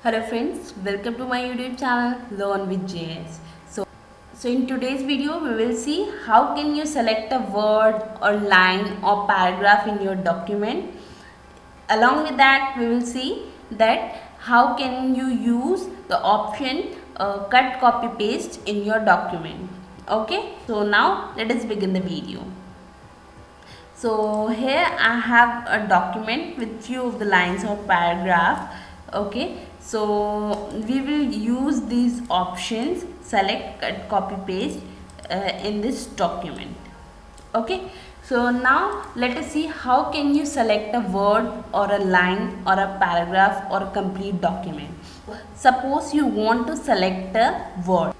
Hello friends, welcome to my YouTube channel Learn with JS. So in today's video we will see how can you select a word or line or paragraph in your document. Along with that we will see that how can you use the option cut copy paste in your document. Okay, so now let us begin the video. So here I have a document with few of the lines or paragraph. Okay, so we will use these options, select, cut, copy, paste in this document. Okay, so now let us see how can you select a word or a line or a paragraph or a complete document. Suppose you want to select a word,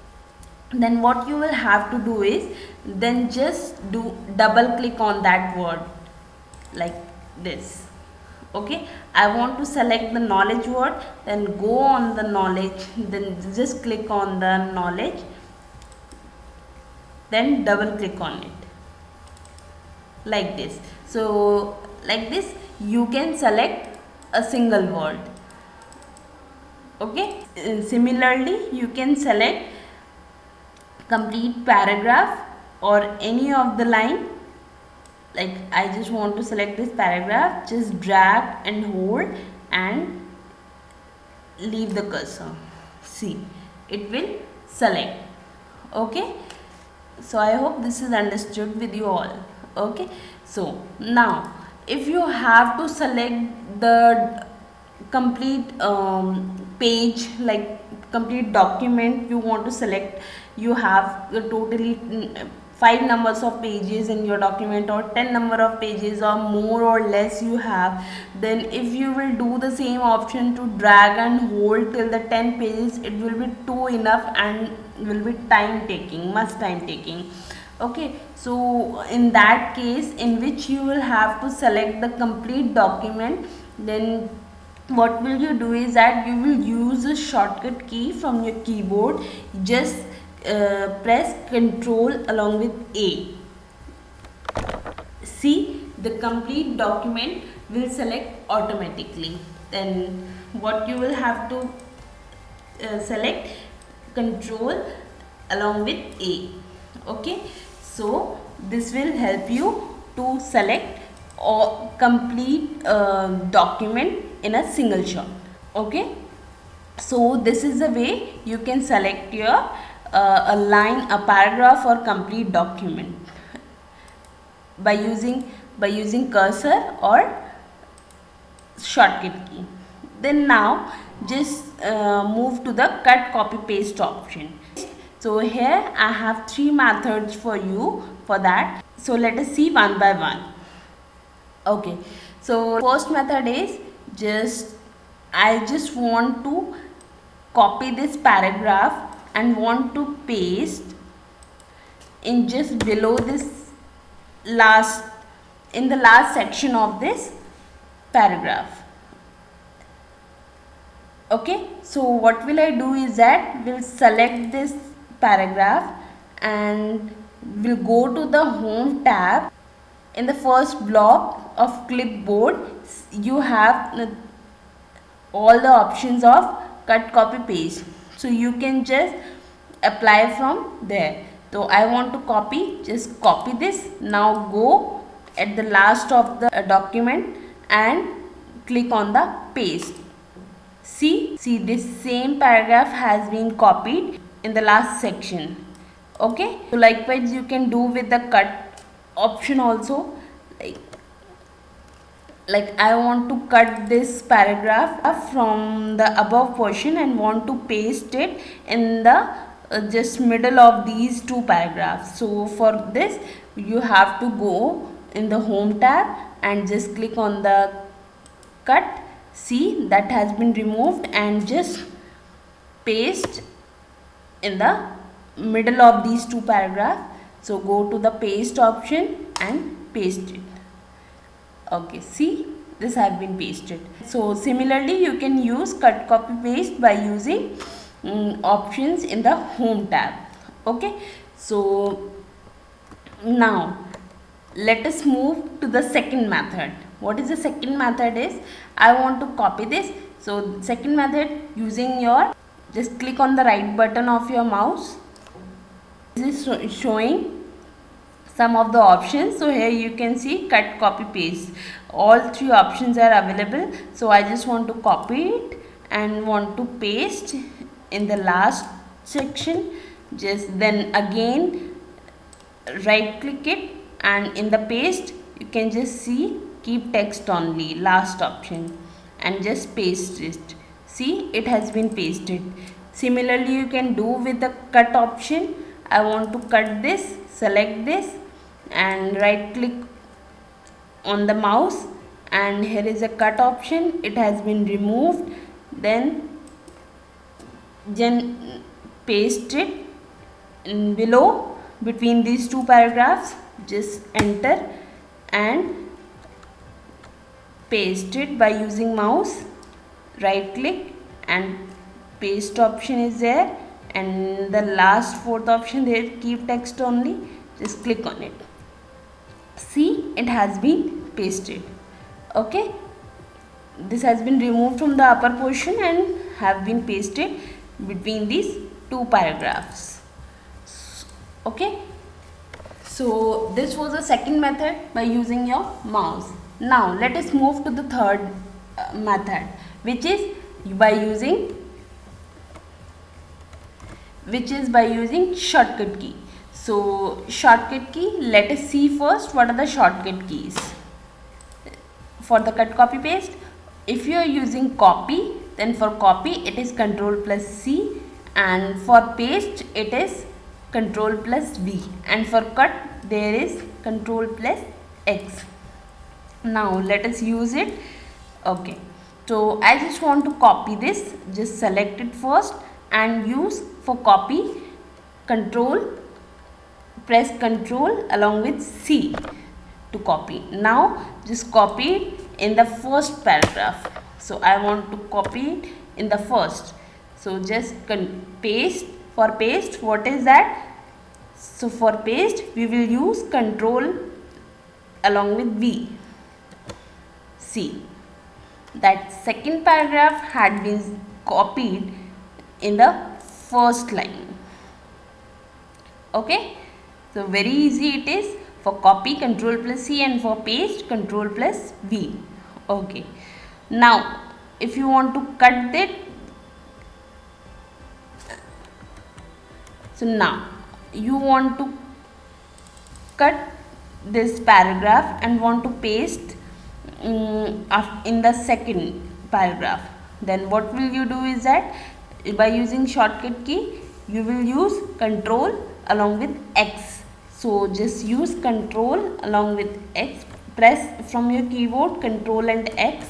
then what you will have to do is then just do double click on that word like this. Okay, I want to select the knowledge word, then go on the knowledge, then just click on the knowledge, then double click on it like this. So like this you can select a single word. Okay, similarly you can select complete paragraph or any of the line. Like I just want to select this paragraph, just drag and hold and leave the cursor. See, it will select. Okay, so I hope this is understood with you all. Okay, so now if you have to select the complete page, like complete document you want to select, you have totally 5 numbers of pages in your document or 10 number of pages or more or less you have, then if you will do the same option to drag and hold till the 10 pages, it will be too enough and will be time taking, much time taking. Okay, so in that case in which you will have to select the complete document, then what will you do is that you will use a shortcut key from your keyboard. Just press Ctrl along with A. See, the complete document will select automatically. Then what you will have to select Ctrl along with A. Okay, so this will help you to select or complete document in a single shot. Okay, so this is the way you can select your a line, a paragraph or complete document by using cursor or shortcut key. Then now just move to the cut copy paste option. So here I have 3 methods for you for that. So let us see one by one. Okay, so first method is I just want to copy this paragraph and want to paste in just below this last, in the last section of this paragraph. Okay, so what will I do is that we'll select this paragraph and we'll go to the home tab. In the first block of clipboard you have all the options of cut copy paste, so you can just apply from there. So I want to copy, just copy this. Now go at the last of the document and click on the paste. See this same paragraph has been copied in the last section. Okay, so likewise you can do with the cut option also. Like I want to cut this paragraph from the above portion and want to paste it in the just middle of these 2 paragraphs. So for this you have to go in the home tab and just click on the cut. See, that has been removed and just paste in the middle of these 2 paragraphs. So go to the paste option and paste it. Okay, see, this has been pasted. So similarly you can use cut copy paste by using options in the home tab. Okay, so now let us move to the second method. What is the second method is I want to copy this, So second method, using your, just click on the right button of your mouse. This is showing some of the options. So here you can see cut, copy, paste. All three options are available. So I just want to copy it and want to paste in the last section. Just then again right click it, and in the paste you can just see keep text only, last option, and just paste it. See, it has been pasted. Similarly you can do with the cut option. I want to cut this, select this and right click on the mouse, and here is a cut option, it has been removed. Then paste it in below between these two paragraphs. Just enter and paste it by using mouse. Right click and paste option is there, and the last fourth option there, keep text only, just click on it. See, it has been pasted. Okay, this has been removed from the upper portion and have been pasted between these two paragraphs. Okay, so this was the second method by using your mouse. Now let us move to the third method, which is by using shortcut key. So shortcut key, let us see first what are the shortcut keys. For the cut, copy, paste, if you are using copy, then for copy it is Ctrl plus C, and for paste it is Ctrl plus V, and for cut there is Ctrl plus X. Now let us use it. Okay, so I just want to copy this, just select it first and use for copy press Ctrl along with C to copy. Now just copy it in the first paragraph. So I want to copy it in the first. So just paste. For paste, what is that? So for paste we will use Ctrl along with V. See, that second paragraph had been copied in the first line. Okay, so very easy it is. For copy, Ctrl plus C, and for paste, Ctrl plus V. Okay, now if you want to cut it, so now you want to cut this paragraph and want to paste in the second paragraph, then what will you do is that by using shortcut key you will use Ctrl along with X. So just use Ctrl along with X, press from your keyboard Ctrl and X.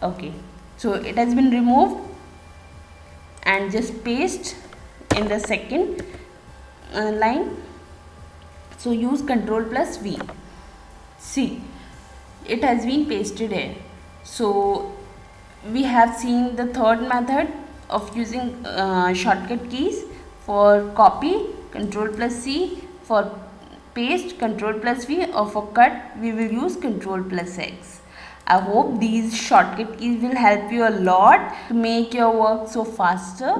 Okay, so it has been removed, and just paste in the second line. So use Ctrl plus V. See, it has been pasted here. So we have seen the third method of using shortcut keys. For copy, Ctrl plus C, for paste, Ctrl plus V, or for cut we will use Ctrl plus X. I hope these shortcut keys will help you a lot to make your work so faster.